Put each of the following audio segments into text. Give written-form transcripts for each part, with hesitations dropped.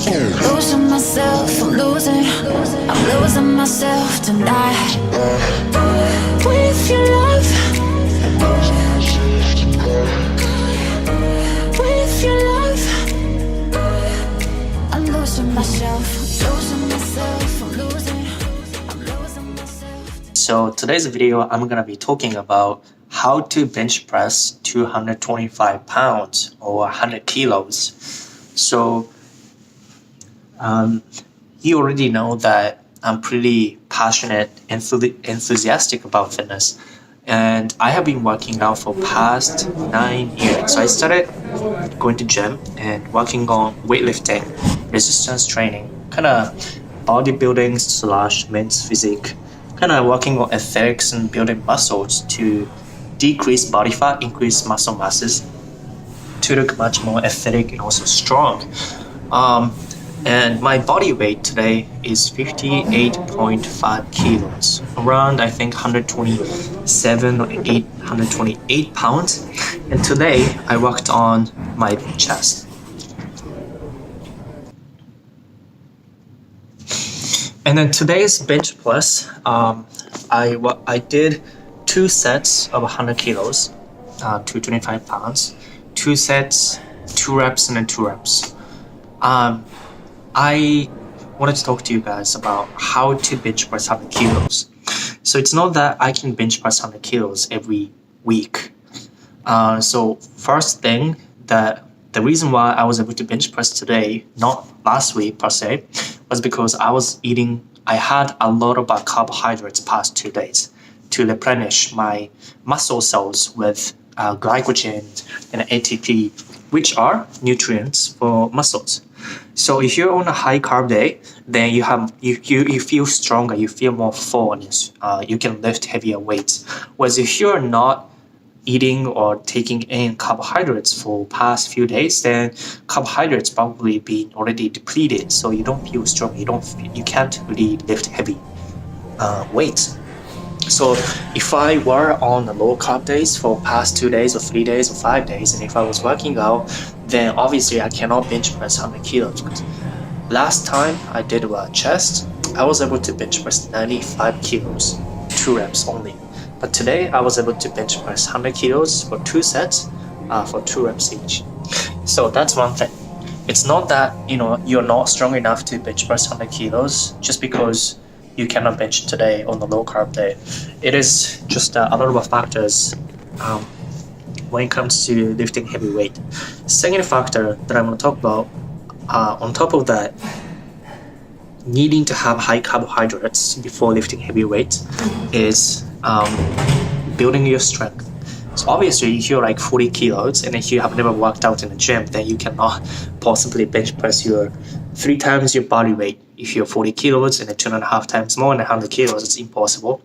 Losing myself, I'm losing myself tonight. With your love, with your love, I'm losing myself, I'm losing myself. So today's video, I'm gonna be talking about how to bench press 225 pounds or 100 kilos. So you already know that I'm pretty passionate and enthusiastic about fitness, and I have been working out for past 9 years. So I started going to gym and working on weightlifting, resistance training, kind of bodybuilding / men's physique, kind of working on aesthetics and building muscles to decrease body fat, increase muscle masses, to look much more aesthetic and also strong. And my body weight today is 58.5 kilos, around I think 127 or 128 pounds. And today I worked on my chest. And then today's bench press, I did 2 sets of 100 kilos, 225 pounds, 2 sets, 2 reps, and then 2 reps. I wanted to talk to you guys about how to bench press 100 kilos. So it's not that I can bench press 100 kilos every week. So first thing, that the reason why I was able to bench press today, not last week per se, was because I had a lot of carbohydrates past 2 days to replenish my muscle cells with glycogen and ATP, which are nutrients for muscles. So if you're on a high carb day, then you feel stronger, you feel more full, and you can lift heavier weights. Whereas if you're not eating or taking in carbohydrates for past few days, then carbohydrates probably been already depleted, so you don't feel strong. You can't really lift heavy weights. So if I were on the low carb days for past 2 days or 3 days or 5 days, and if I was working out, then obviously I cannot bench press 100 kilos. Because last time I did a chest, I was able to bench press 95 kilos, 2 reps only. But today I was able to bench press 100 kilos for 2 sets, for 2 reps each. So that's one thing. It's not that you're not strong enough to bench press 100 kilos just because you cannot bench today on the low carb day. It is just a lot of factors when it comes to lifting heavy weight. Second factor that I'm going to talk about, on top of that, needing to have high carbohydrates before lifting heavy weight, is building your strength. So obviously, if you're like 40 kilos and if you have never worked out in the gym, then you cannot possibly bench press your 3 times your body weight. If you're 40 kilos and then 2.5 times more than 100 kilos, it's impossible.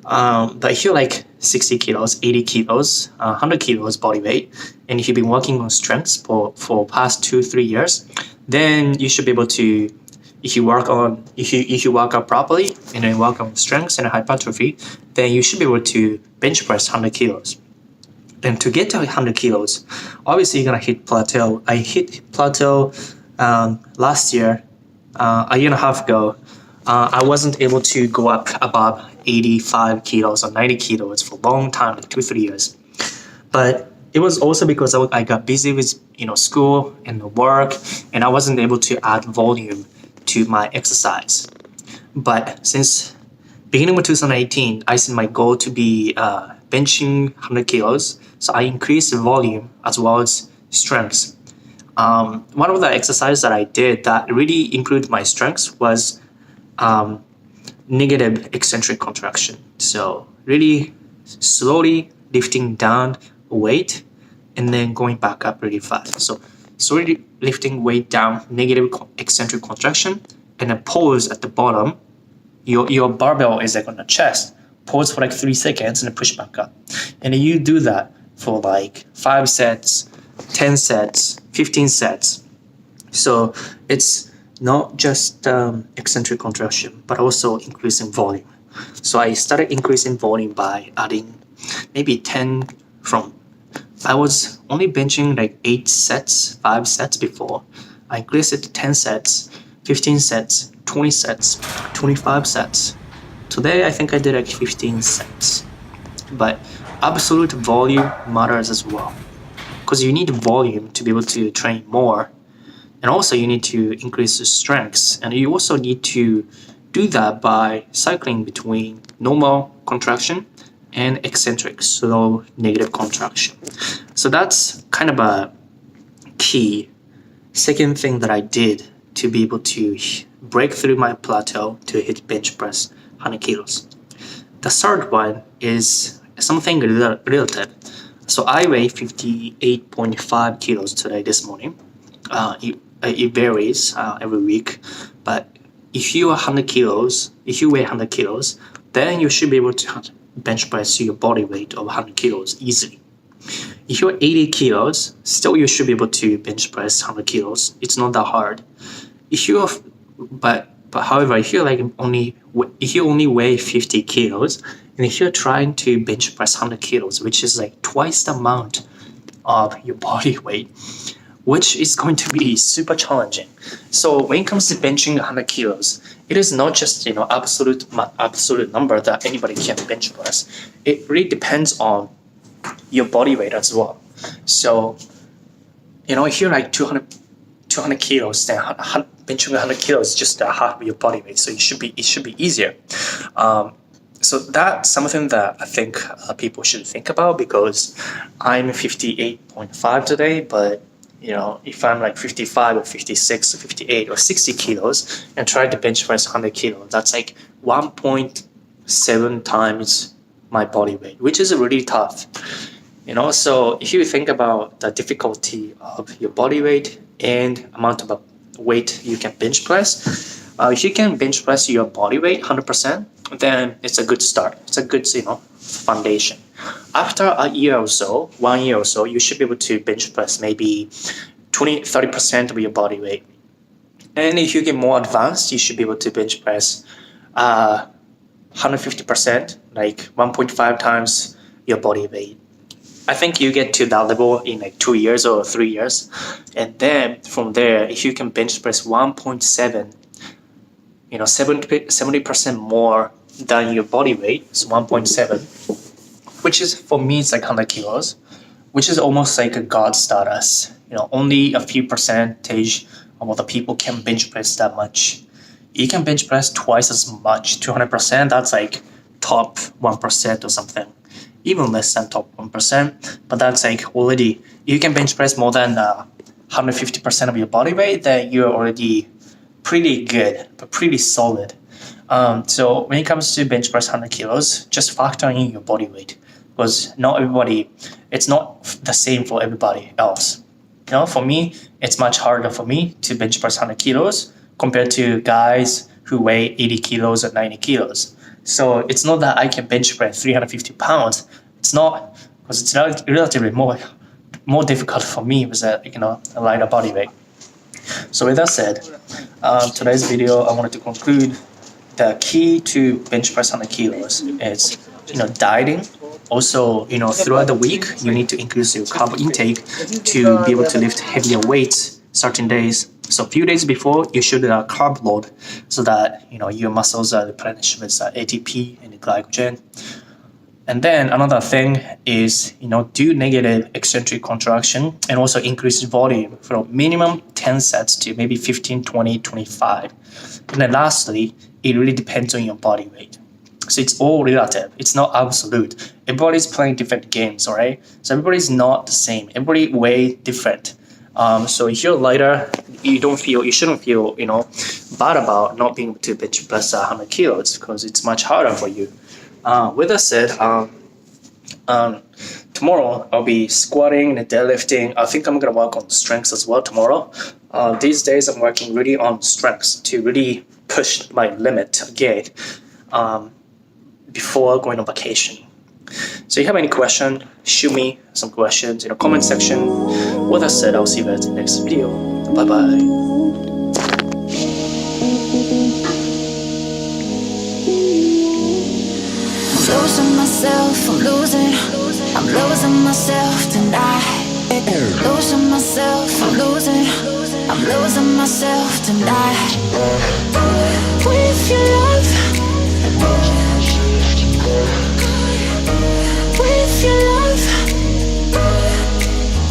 But if you're like 60 kilos, 80 kilos, 100 kilos body weight, and if you've been working on strengths for past 2-3 years, then you should be able to, if you work out properly and then work on strengths and hypertrophy, then you should be able to bench press 100 kilos. And to get to 100 kilos, obviously you're gonna hit plateau. I hit plateau last year, a year and a half ago. I wasn't able to go up above 85 kilos or 90 kilos for a long time, like 2-3 years. But it was also because I got busy with school and work, and I wasn't able to add volume to my exercise. But since beginning of 2018, I set my goal to be benching 100 kilos, so I increased the volume as well as strengths. One of the exercises that I did that really improved my strengths was negative eccentric contraction. So really slowly lifting down weight and then going back up really fast. So slowly lifting weight down, negative eccentric contraction, and then pause at the bottom. Your barbell is like on the chest. Pause for like 3 seconds and then push back up. And then you do that for like 5 sets, 10 sets, 15 sets. So it's not just eccentric contraction, but also increasing volume. So I started increasing volume by adding maybe 10 from, I was only benching like 8 sets, 5 sets before. I increase it to 10 sets, 15 sets, 20 sets, 25 sets. Today, I think I did like 15 sets. But absolute volume matters as well. Because you need volume to be able to train more. And also you need to increase the strengths. And you also need to do that by cycling between normal contraction and eccentric, slow negative contraction. So that's kind of a key second thing that I did to be able to break through my plateau to hit bench press 100 kilos. The third one is something relative. So I weigh 58.5 kilos today, this morning. It varies every week, but if you are 100 kilos, if you weigh 100 kilos, then you should be able to bench press your body weight of 100 kilos easily. If you're 80 kilos, still you should be able to bench press 100 kilos. It's not that hard. If you are, but however, if you only weigh 50 kilos, and if you're trying to bench press 100 kilos, which is like twice the amount of your body weight, which is going to be super challenging. So when it comes to benching 100 kilos, it is not just absolute number that anybody can bench press. It really depends on your body weight as well. So if you're like 200 kilos, then benching 100 kilos is just half of your body weight. So it should be easier. So that's something that I think people should think about, because I'm 58.5 today, but if I'm like 55 or 56 or 58 or 60 kilos and try to bench press 100 kilos, that's like 1.7 times my body weight, which is really tough. So if you think about the difficulty of your body weight and amount of weight you can bench press, if you can bench press your body weight 100%, then it's a good start. It's a good foundation. After a year or so, 1 year or so, you should be able to bench press maybe 30% of your body weight. And if you get more advanced, you should be able to bench press 150%, like 1.5 times your body weight. I think you get to that level in like 2 years or 3 years. And then from there, if you can bench press 1.7, 70% more than your body weight, so 1.7, which is, for me, it's like 100 kilos, which is almost like a god status. Only a few percentage of the people can bench press that much. You can bench press twice as much, 200%. That's like top 1% or something, even less than top 1%. But that's like already, you can bench press more than 150% of your body weight, then you're already pretty good, but pretty solid. So when it comes to bench press 100 kilos, just factor in your body weight, because not everybody, it's not the same for everybody else. For me, it's much harder for me to bench press 100 kilos compared to guys who weigh 80 kilos or 90 kilos. So it's not that I can bench press 350 pounds. It's not, because it's relatively more difficult for me with a lighter body weight. So with that said, today's video, I wanted to conclude the key to bench press 100 kilos is, dieting. Also, throughout the week, you need to increase your carb intake to be able to lift heavier weights certain days. So a few days before, you should carb load so that, your muscles are replenished with ATP and glycogen. And then another thing is, do negative eccentric contraction and also increase volume from minimum 10 sets to maybe 15, 20, 25. And then lastly, it really depends on your body weight. So it's all relative. It's not absolute. Everybody's playing different games, all right? So everybody's not the same. Everybody way different. So if you're lighter, you shouldn't feel, bad about not being able to bench press 100 kilos, because it's much harder for you. With that said, tomorrow I'll be squatting and deadlifting. I think I'm gonna work on strengths as well tomorrow. These days I'm working really on strengths to really push my limit again before going on vacation. So if you have any question, shoot me some questions in the comment section. With that said, I'll see you guys in the next video. Bye bye. Losing myself, I'm losing myself tonight. Losing myself, I'm losing. I'm losing myself tonight. With your love, with your love,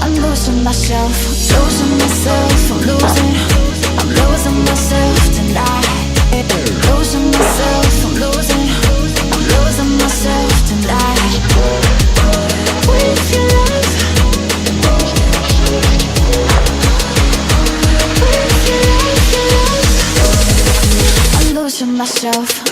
I'm losing myself, losing myself, I'm losing myself tonight. Losing myself, I'm losing myself tonight. With your love, with your love, I'm losing myself.